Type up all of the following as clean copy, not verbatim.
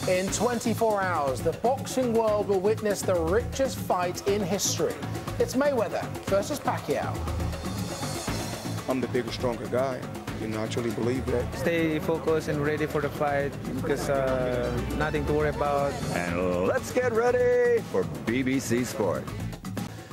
In 24 hours, the boxing world will witness the richest fight in history. It's Mayweather versus Pacquiao. I'm the bigger, stronger guy. You know, I truly believe that. Stay focused and ready for the fight because nothing to worry about. And let's get ready for BBC Sport.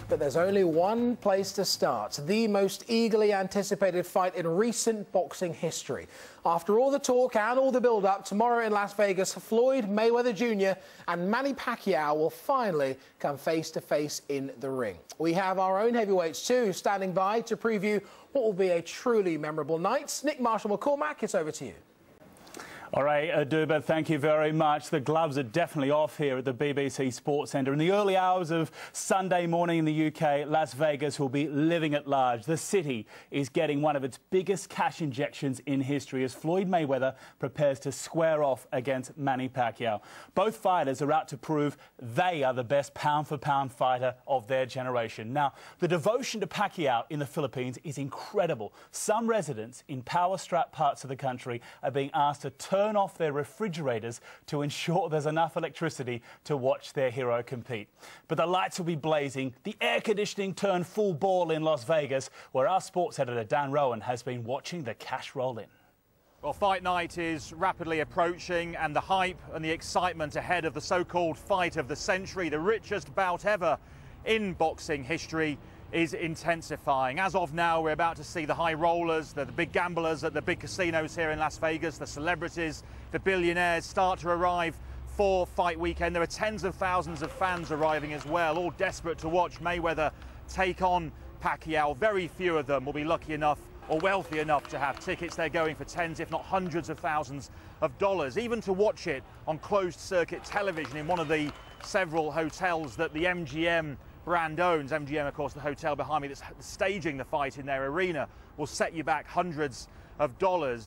But there's only one place to start, the most eagerly anticipated fight in recent boxing history. After all the talk and all the build-up, tomorrow in Las Vegas, Floyd Mayweather Jr. and Manny Pacquiao will finally come face-to-face in the ring. We have our own heavyweights too standing by to preview what will be a truly memorable night. Nick Marshall-McCormack, it's over to you. All right, Aduba, thank you very much. The gloves are definitely off here at the BBC Sports Centre. In the early hours of Sunday morning in the UK, Las Vegas will be living at large. The city is getting one of its biggest cash injections in history as Floyd Mayweather prepares to square off against Manny Pacquiao. Both fighters are out to prove they are the best pound-for-pound fighter of their generation. Now, the devotion to Pacquiao in the Philippines is incredible. Some residents in power-strapped parts of the country are being asked to turn off their refrigerators to ensure there's enough electricity to watch their hero compete. But the lights will be blazing, the air conditioning turned full ball in Las Vegas, where our sports editor Dan Rowan has been watching the cash roll in. Well, fight night is rapidly approaching, and the hype and the excitement ahead of the so-called fight of the century, the richest bout ever in boxing history, is intensifying. As of now, we're about to see the high rollers, the big gamblers at the big casinos here in Las Vegas, the celebrities, the billionaires start to arrive for fight weekend. There are tens of thousands of fans arriving as well, all desperate to watch Mayweather take on Pacquiao. Very few of them will be lucky enough or wealthy enough to have tickets. They're going for tens, if not hundreds of thousands of dollars, even to watch it on closed circuit television in one of the several hotels that the MGM brand owns. MGM, of course, the hotel behind me that's staging the fight in their arena, will set you back hundreds of dollars.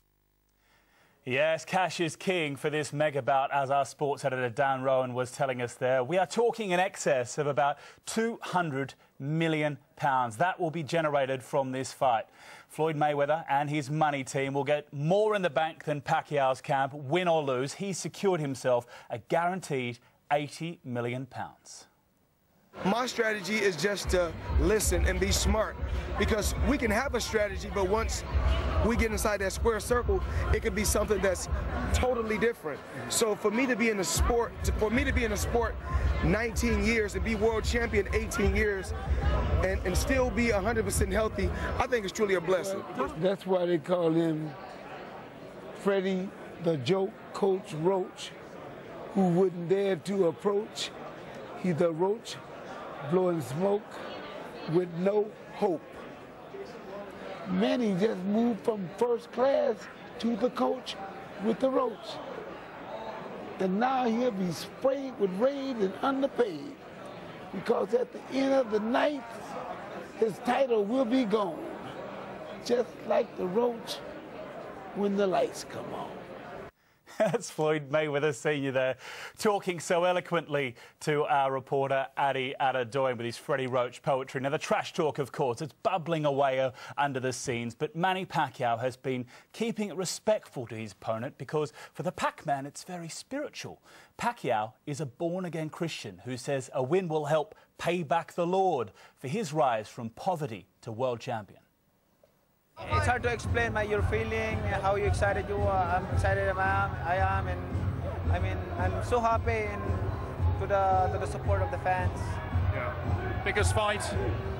Yes, cash is king for this mega bout, as our sports editor Dan Rowan was telling us there. We are talking in excess of about £200 million. That will be generated from this fight. Floyd Mayweather and his money team will get more in the bank than Pacquiao's camp, win or lose. He's secured himself a guaranteed £80 million. My strategy is just to listen and be smart, because we can have a strategy, but once we get inside that square circle, it could be something that's totally different. So for me to be in the sport, 19 years and be world champion 18 years and still be 100% healthy, I think it's truly a blessing. That's why they call him Freddie, the joke coach Roach, who wouldn't dare to approach. He's a roach blowing smoke with no hope. Manny just moved from first class to the coach with the Roach. And now he'll be sprayed with raid and underpaid, because at the end of the night, his title will be gone, just like the Roach when the lights come on. That's Floyd Mayweather Sr. there, talking so eloquently to our reporter Adi Adadoyan with his Freddie Roach poetry. Now, the trash talk, of course, it's bubbling away under the scenes, but Manny Pacquiao has been keeping it respectful to his opponent because for the Pac-Man, it's very spiritual. Pacquiao is a born-again Christian who says a win will help pay back the Lord for his rise from poverty to world champion. It's hard to explain your feeling, how excited you are. I'm excited I am, and I mean, I'm so happy and to the support of the fans. Yeah. Biggest fight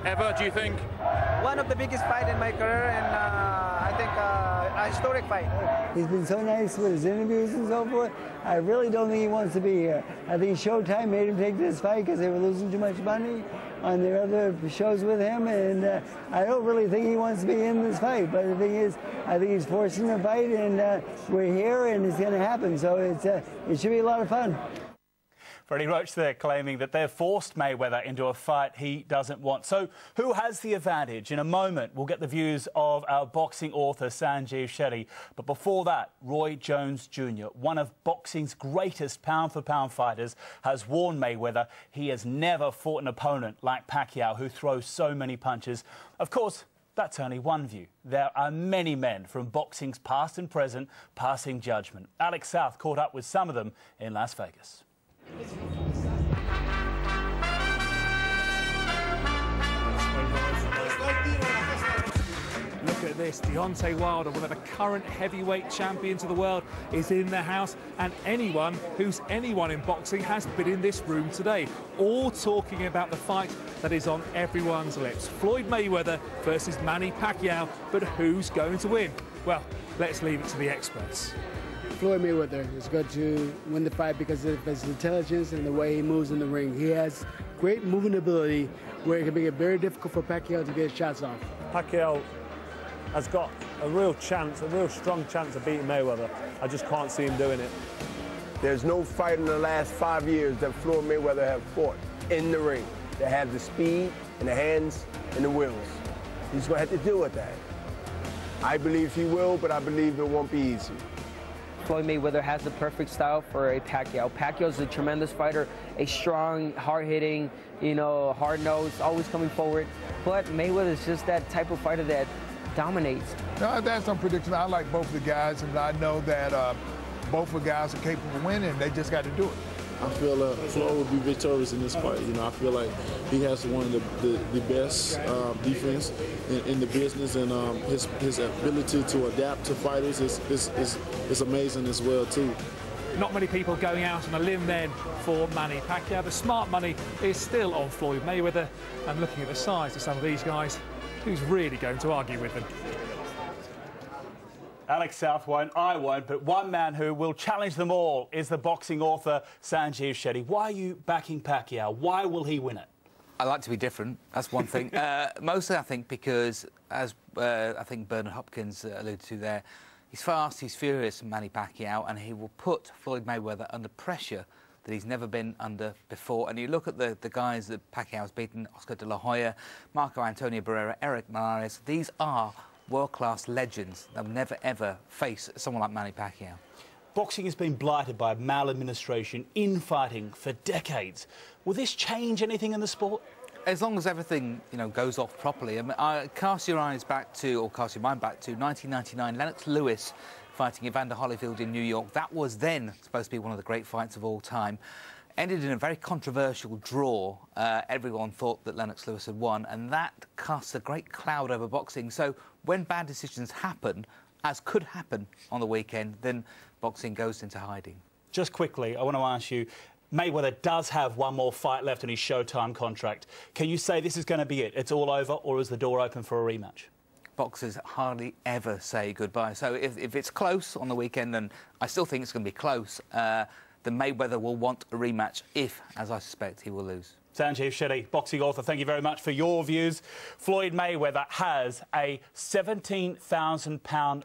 ever, do you think? One of the biggest fight in my career, and I think a historic fight. He's been so nice with his interviews and so forth. I really don't think he wants to be here. I think Showtime made him take this fight because they were losing too much money on their other shows with him, and I don't really think he wants to be in this fight. But the thing is, I think he's forcing the fight, and we're here, and it's going to happen. So it should be a lot of fun. Freddie Roach there claiming that they've forced Mayweather into a fight he doesn't want. So who has the advantage? In a moment, we'll get the views of our boxing author, Sanjeev Shetty. But before that, Roy Jones Jr., one of boxing's greatest pound-for-pound fighters, has warned Mayweather he has never fought an opponent like Pacquiao, who throws so many punches. Of course, That's only one view. There are many men from boxing's past and present passing judgment. Alex South caught up with some of them in Las Vegas. Look at this, Deontay Wilder, one of the current heavyweight champions of the world, is in the house, and anyone who's anyone in boxing has been in this room today, all talking about the fight that is on everyone's lips. Floyd Mayweather versus Manny Pacquiao, but who's going to win? Well, let's leave it to the experts. Floyd Mayweather is going to win the fight because of his intelligence and the way he moves in the ring. He has great moving ability where it can make it very difficult for Pacquiao to get shots off. Pacquiao has got a real chance, a real strong chance of beating Mayweather. I just can't see him doing it. There's no fight in the last 5 years that Floyd Mayweather have fought in the ring that have the speed and the hands and the wills. He's going to have to deal with that. I believe he will, but I believe it won't be easy. Floyd Mayweather has the perfect style for a Pacquiao. Pacquiao's a tremendous fighter, a strong, hard-hitting, hard-nosed, always coming forward. But Mayweather's just that type of fighter that dominates. No, that's some prediction. I like both the guys, and I know that both the guys are capable of winning. They just got to do it. I feel Floyd will be victorious in this fight. I feel like he has one of the best defense in the business, and his ability to adapt to fighters is amazing as well too. Not many people going out on a limb then for Manny Pacquiao. The smart money is still on Floyd Mayweather, and looking at the size of some of these guys, who's really going to argue with them? Alex South won't, I won't, but one man who will challenge them all is the boxing author Sanjeev Shetty. Why are you backing Pacquiao? Why will he win it? I like to be different, that's one thing. Mostly, I think, because, as I think Bernard Hopkins alluded to there, he's fast, he's furious, Manny Pacquiao, and he will put Floyd Mayweather under pressure that he's never been under before. And you look at the guys that Pacquiao's beaten, Oscar de la Hoya, Marco Antonio Barrera, Eric Morales, these are world-class legends. They'll never, ever face someone like Manny Pacquiao. Boxing has been blighted by maladministration, infighting for decades. Will this change anything in the sport? As long as everything, goes off properly. I mean, cast your mind back to 1999, Lennox Lewis fighting Evander Holyfield in New York. That was then supposed to be one of the great fights of all time. Ended in a very controversial draw. Everyone thought that Lennox Lewis had won, and that casts a great cloud over boxing. So when bad decisions happen, as could happen on the weekend, then boxing goes into hiding. Just quickly, I want to ask you, Mayweather does have one more fight left in his Showtime contract. Can you say this is going to be it? It's all over, or is the door open for a rematch? Boxers hardly ever say goodbye. So if it's close on the weekend, then I still think it's going to be close. Then Mayweather will want a rematch if, as I suspect, he will lose. Sanjeev Shetty, boxing author, thank you very much for your views. Floyd Mayweather has a £17,000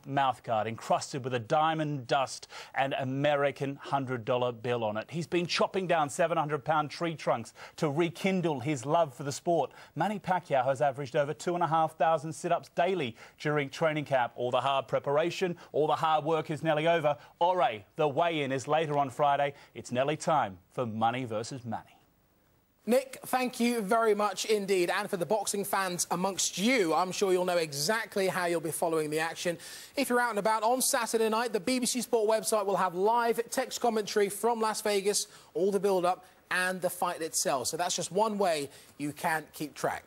mouthguard encrusted with a diamond dust and American $100 bill on it. He's been chopping down £700 tree trunks to rekindle his love for the sport. Manny Pacquiao has averaged over 2,500 sit-ups daily during training camp. All the hard preparation, all the hard work is nearly over. The weigh-in is later on Friday. It's nearly time for Manny versus Manny. Nick, thank you very much indeed. And for the boxing fans amongst you, I'm sure you'll know exactly how you'll be following the action. If you're out and about on Saturday night, the BBC Sport website will have live text commentary from Las Vegas, all the build-up and the fight itself. So that's just one way you can keep track.